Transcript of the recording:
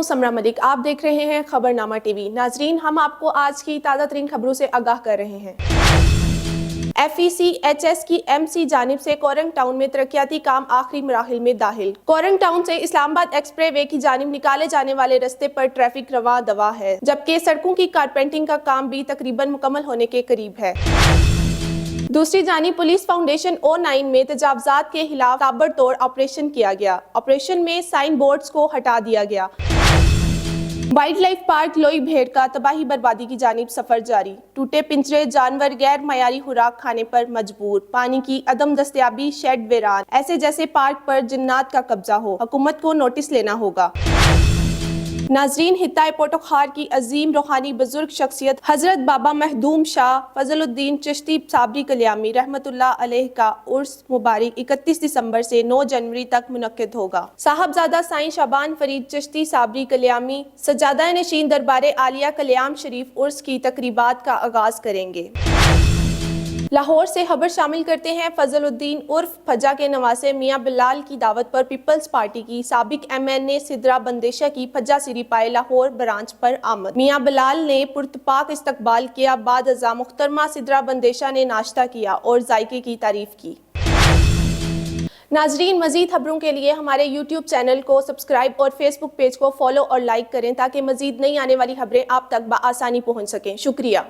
समरा मलिक, आप देख रहे हैं खबरनामा टीवी। नाजरीन, हम आपको आज की ताज़ा तरीन खबरों से आगाह कर रहे हैं। FECHS की MC जानिब से कोरंग टाउन में तरक्याती काम आखिरी मराहिल में दाखिल। कोरंग टाउन से इस्लामाबाद एक्सप्रेस वे की जानिब निकाले जाने वाले रास्ते पर ट्रैफिक रवा दवा है, जबकि सड़कों की कारपेंटिंग का काम भी तकरीबन मुकम्मल होने के करीब है। दूसरी जानिब पुलिस फाउंडेशन O9 में तजावजात के खिलाफ ताबड़तोड़ ऑपरेशन किया गया। ऑपरेशन में साइन बोर्ड्स को हटा दिया गया। वाइल्ड लाइफ पार्क लोई भेड़ का तबाही बर्बादी की जानिब सफर जारी। टूटे पिंजरे, जानवर गैर मयारी खुराक खाने पर मजबूर, पानी की अदम दस्तयाबी, शेड वीरान, ऐसे जैसे पार्क पर जिन्नात का कब्जा हो, हुकूमत को नोटिस लेना होगा। नाजरीन, हित्ताए पोटोखार की अजीम रूहानी बुजुर्ग शख्सियत हजरत बाबा महदूम शाह फजलुद्दीन चिश्ती साबरी कल्यामी रहमतुल्लाह अलैह का उर्स मुबारक 31 दिसंबर से 9 जनवरी तक मुनक्किद होगा। साहबजादा साईं शाबान फरीद चिश्ती साबरी कल्यामी सज्जादा नशीन दरबारे आलिया कल्याम शरीफ उर्स की तकरीबात का आगाज करेंगे। लाहौर से खबर शामिल करते हैं। फजलुद्दीन उर्फ फजा के नवासे मियां बिलाल की दावत पर पीपल्स पार्टी की साबिक MNA सिद्रा बंदेशा की फजा सिरी पाए लाहौर ब्रांच पर आमद। मियां बिलाल ने पुरतपाक इस्तकबाल किया। बाद अज़ा मुख्तरमा सिद्रा बंदेशा ने नाश्ता किया और जायके की तारीफ की। नाजरीन, मजीद खबरों के लिए हमारे YouTube चैनल को सब्सक्राइब और Facebook पेज को फॉलो और लाइक करें ताकि मजीद नई आने वाली खबरें आप तक बआसानी पहुँच सकें। शुक्रिया।